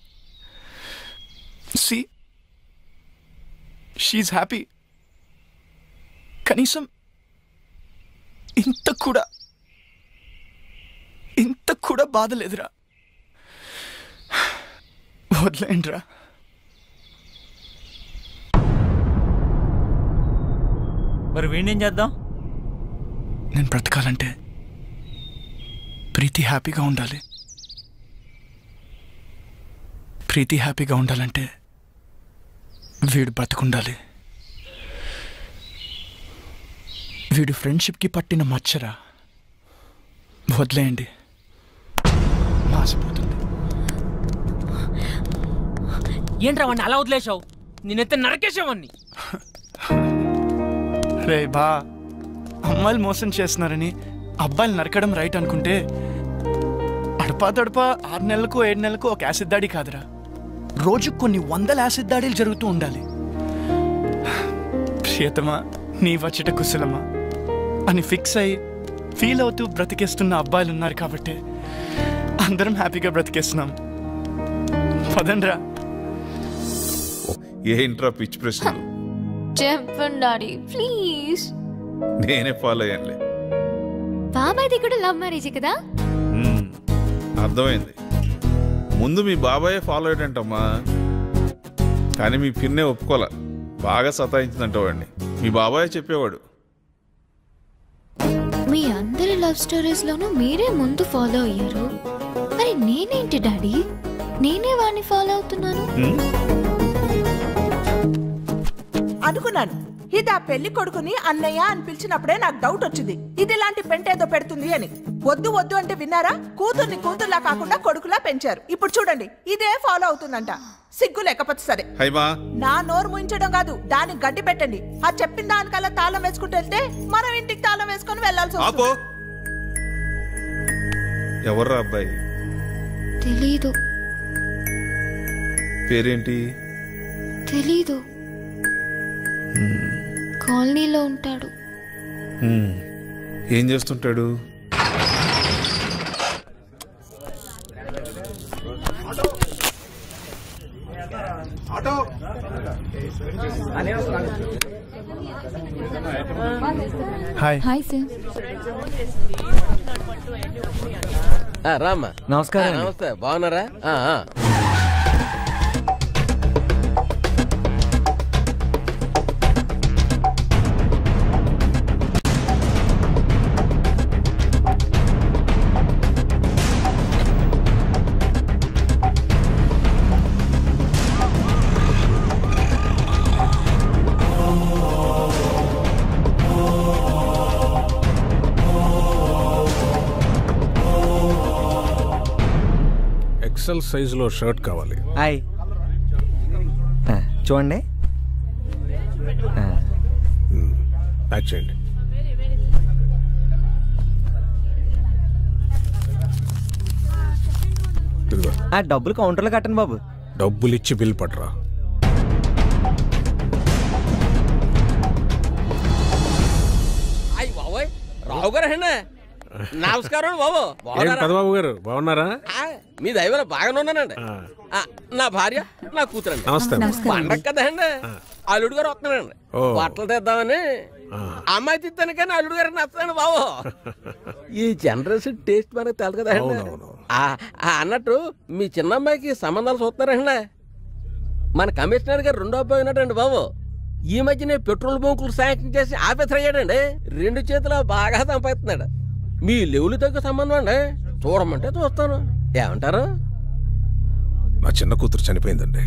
See she happy. కనీసం ఇంత కూడా బాధ లేదురా. వదిలేండిరా. మరి వీణేం చేద్దాం? నేను బ్రతకాలంటే ప్రీతి హ్యాపీగా ఉండాలి. ప్రీతి హ్యాపీగా ఉండాలంటే వీడు బ్రతకుండాలి. వీడు ఫ్రెండ్షిప్కి పట్టిన మచ్చరా. వదిలేయండి, మాసిపోతుంది. ఏంట్రా వాడిని అలా వదిలేసావు? నేనైతే నరకేసావని. రే బా, అమ్మాయిలు మోసం చేస్తున్నారని అబ్బాయిలు నరకడం రైట్ అనుకుంటే అడపా 6 నెలలకు 7 నెలలకు ఒక యాసిడ్ దాడి కాదురా, రోజు కొన్ని 100 యాసిడ్ దాడులు జరుగుతూ ఉండాలి. ప్రియతమా నీ వచ్చట కుశలమా అని ఫిక్స్ అయ్యి ఫీల్ అవుతూ బ్రతికేస్తున్న అబ్బాయిలు ఉన్నారు కాబట్టి అందరం హ్యాపీగా బ్రతికేస్తున్నాం. పదండ్రా. ఏంట్రా పిచ్చి ప్రశ్నలు? చెప్పండి డాడీ ప్లీజ్. నేనే ఫాలో అయ్యానులే. బాబాయ్ది కూడా లవ్ మ్యారేజ్ కదా? అర్థమైంది. ముందు మీ బాబాయే ఫాలో అయ్యాడంటమ్మా, కానీ మీ పిన్నే ఒప్పుకోలే. బాగా సతాయించిందంట వాడిని. మీ బాబాయే చెప్పేవాడు. మీ అందరి లవ్ స్టోరీస్ లోనూ మీరే ముందు ఫాలో అయ్యారు, మరి నేనేంటి డాడీ? నేనే వాడిని ఫాలో అవుతున్నాను అనుకున్నాను. ఇది ఆ పెళ్లి కొడుకుని అన్నయ్య అని పిలిచినప్పుడే నాకు డౌట్ వచ్చింది, ఇది ఇలాంటి పెంటేదో పెడుతుంది అని. వద్దు వద్దు అంటే విన్నారా? కూతుర్ని కూతుర్లా కాకుండా కొడుకులా పెంచారు. ఇప్పుడు చూడండి, ఇదే ఫాలో అవుతుందంట. సిగ్గు లేకపోతే సరే. నా నోరు ముయించడం కాదు, దానికి గడ్డి పెట్టండి. ఆ చెప్పిన దానికల్లా తాళం వేసుకుంటూ వెళ్తే మనం ఇంటికి తాళం వేసుకొని వెళ్లాల్సి వస్తుంది. ఎవర్రా అబ్బాయి? తెలీదు. పేరేంటి? తెలీదు. కాలనీలో ఉంటాడు. ఏం చేస్తుంటాడు? హాయ్. Hi sir. రామ్మా. నమస్కారం. నమస్తే, బాగున్నారా? ఎక్సెల్ సైజులో షర్ట్ కావాలి. హాయ్, చూడండి. ప్యాక్ చేయండి. డబ్బులు కౌంటర్లో కట్టండి బాబు. డబ్బులు ఇచ్చి బిల్ పట్టరా. అయ్యి బాబోయ్, రావు గారు అండి. నమస్కారం బాబు. పెదబాబు గారు బాగున్నారా? మీ దైవలో బాగానే ఉన్నానండి. నా భార్య, నా కూతురండి. పండగ కదండి, అల్లుడు గారు వస్తున్నానండి. బట్టలు తెద్దామని. అమ్మాయి తిత్తాను కానీ అల్లుడు గారు నచ్చదండి బాబు. ఈ జనరేషన్ టేస్ట్ మనకు తెలదు కదండి. అన్నట్టు మీ చిన్న అమ్మాయికి సంబంధాలు చూస్తున్నారండి. మన కమిషనర్ గారు 2వ అబ్బాయి ఉన్నాడండి బాబు. ఈ మధ్యనే పెట్రోల్ బంకులు శాంక్షన్ చేసి ఆఫీసర్ అయ్యాడండి. 2 చేతులు బాగా సంపాదిస్తున్నాడు. మీ లెవెలు తగ్గ సంబంధం అండి. చూడమంటే చూస్తాను, ఏమంటారు? నా చిన్న కూతురు చనిపోయిందండి.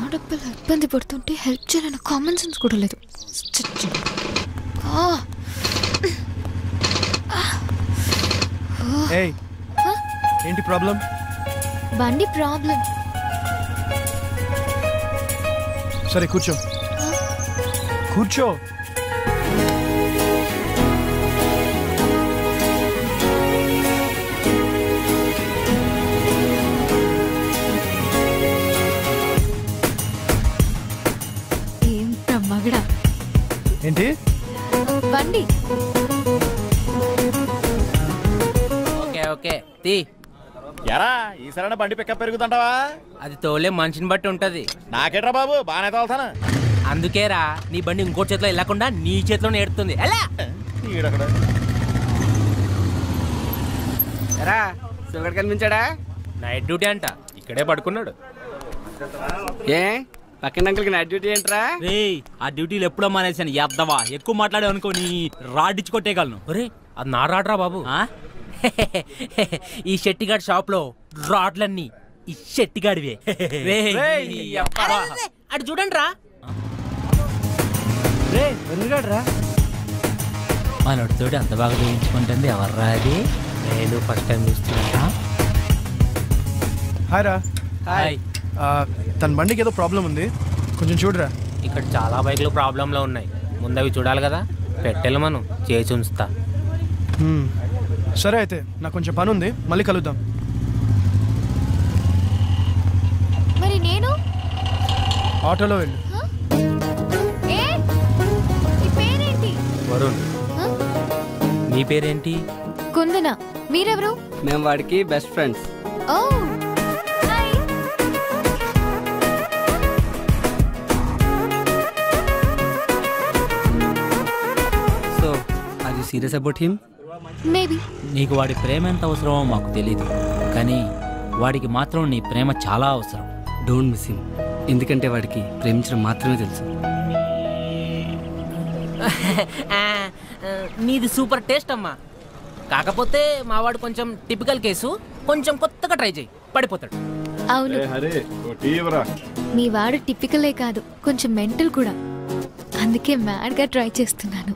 ఆడపిల్ల ఇబ్బంది పడుతుంటే హెల్ప్ చేయాలని కామన్ సెన్స్ కూడా లేదు. ఏంటి ప్రాబ్లం? బండి ప్రాబ్లం. సరే కూర్చో కూర్చో. మగడా ఏంటి బండి? ఓకే ఓకే తీ. ఎరా ఈసారైనా బండి పికప్ పెరుగుతుంటావా? అది తోలే మనిషిని బట్టి ఉంటది. నాకేట్రా బాబు, బాగానే తోలుతాను. అందుకేరా నీ బండి ఇంకో చేతిలో వెళ్ళకుండా నీ చేతిలోనే ఎడుతుంది. ఎలా ఎరా సుగర్ కనిపించాడా? నైట్ డ్యూటీ అంట, ఇక్కడే పడుకున్నాడు. ఏ పక్కన అంకుల్కి నైట్ డ్యూటీ ఏంట్రా? రేయ్ ఆ డ్యూటీలు ఎప్పుడో మానేసాను. ఎద్దవా ఎక్కువ మాట్లాడే అనుకో నీ రాడ్డిచ్చి కొట్టేయగలను. ఒరే అది నా రాడ్రా బాబు. ఈ షెట్టిగాడి షాప్ లో రాడ్లన్నీ ఈ షెట్టిగాడివే. అటు చూడండి రా, మనోడితో అంత బాగా చూపించుకుంటుంది ఎవర్రా అది? నేను ఫస్ట్ టైం చూస్తున్నా. హాయ్ రా. హాయ్. తన బండికి ఏదో ప్రాబ్లం ఉంది, కొంచెం చూడరా. ఇక్కడ చాలా బైక్లు ప్రాబ్లంలో ఉన్నాయి, ముందు అవి చూడాలి కదా. పెట్టెలు మనం చేసి ఉంచుతా. సరే అయితే నాకు కొంచెం పని ఉంది, మళ్ళీ కలుద్దాం. మరి నేను ఆటోలో వెళ్ళు. వరుణ్. నీ పేరేంటి? కుందన. మీరెవరు? మేము వాడికి best friends. Oh so are you serious about him? Maybe. నీకు వాడి ప్రేమ ఎంత అవసరమో మాకు తెలియదు, కానీ వాడికి మాత్రం నీ ప్రేమ చాలా అవసరం. డోంట్ మిస్ హిమ్, ఎందుకంటే వాడికి ప్రేమించడం మాత్రమే తెలుసు. నీది సూపర్ టేస్ట్ అమ్మా. కాకపోతే మావాడు కొంచెం టిపికల్ కేసు, కొంచెం కొత్తగా ట్రై చేయి, పడిపోతాడు. అవును, మీ వాడు టిపికలే కాదు, కొంచెం మెంటల్ కూడా. అందుకే మ్యాడ్ గా ట్రై చేస్తున్నాను.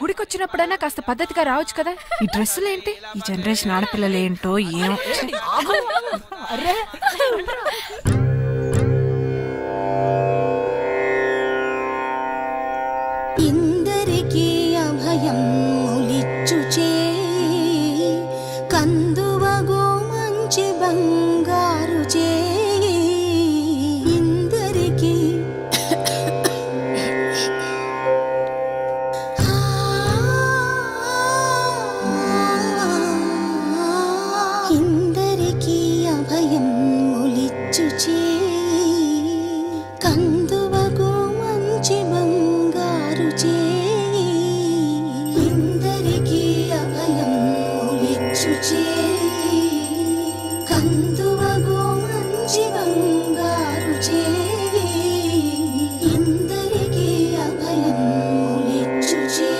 గుడికొచ్చినప్పుడైనా కాస్త పద్ధతిగా రావచ్చు కదా. ఈ డ్రెస్సులు ఏంటి? ఈ జనరేషన్ ఆడపిల్లలు ఏంటో ఏమో. ఇందరికీ అభయం ములిచ్చుచే కందువగో మంచి బంగారు చే ఇందరికీ అభయం ములిచ్చుచే కందువగు మంచి బంగారు చే ఇందరికీ అభయం ములిచ్చుచే కందువగు మంచి బంగారు చే ఇందరికీ అభయం ములిచ్చుచే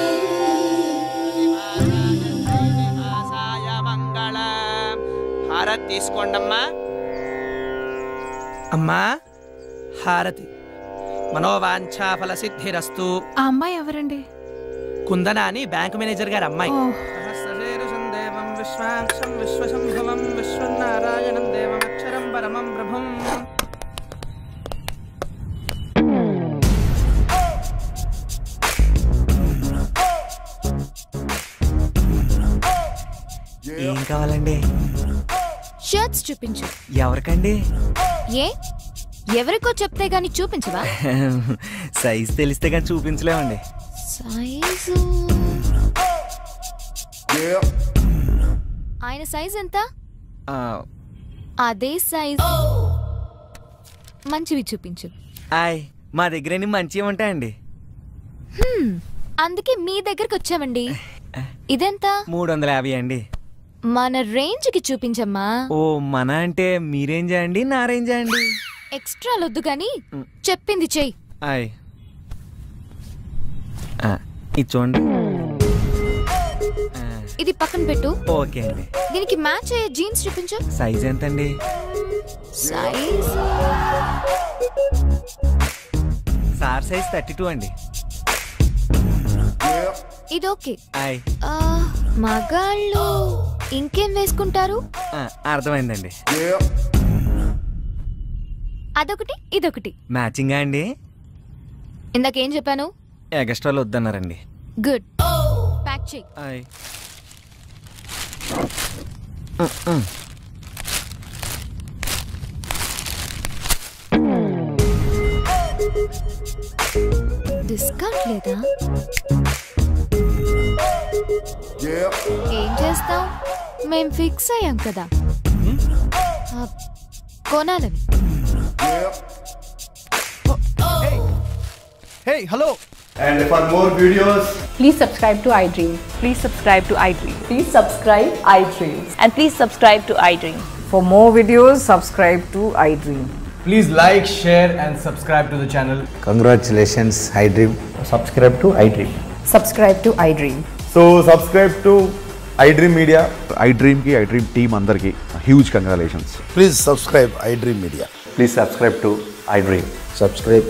హారతి తీసుకోండమ్మా. అమ్మా హారతి. మనోవాంఛాఫల సిద్ధిరస్తు. ఆ అమ్మాయి ఎవరండి? కుందన అని బ్యాంక్ మేనేజర్ గారి అమ్మాయి. దేవం విశ్వాక్షం విశ్వశంభవం విశ్వనారాయణం దేవమక్షరం పరమం ప్రభుం. ఏం కావాలండి? షర్ట్స్ చూపించు. ఎవరికండి? ఏ ఎవరికో చెప్తే గాని చూపించవా? సైజ్ తెలిస్తే కానీ చూపించలేమండి. సైజు ఆయన సైజ్ ఎంత? అదే సైజ్ మంచివి చూపించు. మా దగ్గర మంచివి ఉంటాయండి. అందుకే మీ దగ్గరకు వచ్చామండి. ఇదెంత? 350 అండి. మన రేంజ్ కి చూపించమ్మా. ఓ మన అంటే మీ రేంజా అండి నా రేంజా అండి? ఎక్స్ట్రా లొద్దు గాని చెప్పింది చెయ్యి. ఇది చూడండి. ఇది పక్కన పెట్టు. ఓకే అండి. దీనికి మ్యాచ్ అయ్యే జీన్స్ చూపించు. సైజ్ ఎంతండి? సైజ్ సార్ సైజ్ 32 అండి. ఇది ఓకే. మగాళ్ళు ఇంకేం వేసుకుంటారు? అర్థమైందండి. అదొకటి ఇదొకటి మ్యాచింగా అండి? ఇందాకేం చెప్పాను? ఎక్స్ట్రాలు వద్దన్నారండి. గుడ్. ప్యాక్ చెయ్యి. డిస్కౌంట్ లేదా? ఏం చేస్తాం, మేం ఫిక్స్ అయ్యాం కదా కొనాలని. Hey, hello. And for more videos, please subscribe to iDream. Please subscribe to iDream. Please subscribe iDream. And please subscribe to iDream. For more videos, subscribe to iDream. please like, share and subscribe to the channel. Congratulations, iDream. Subscribe to iDream. Subscribe to iDream. So subscribe to iDream Media. iDream ki iDream team andarki huge congratulations. Please subscribe iDream Media. Please subscribe to iDream. Subscribe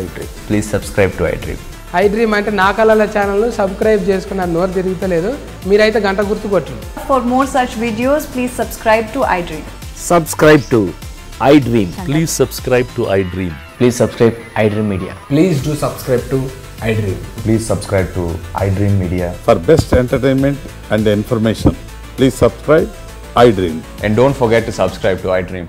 iDream. Please subscribe to iDream. iDream అంటే నా కళల channel subscribe చేసుకున్న నోరు తిరుగుతలేదు. మీరైతే గంట గుర్తు కొట్టండి. For more such videos, please subscribe to iDream. Subscribe to iDream. Please subscribe to iDream. Please subscribe iDream Media. Please do subscribe to iDream. Please subscribe to iDream Media. For best entertainment and information, please subscribe iDream. And don't forget to subscribe to iDream.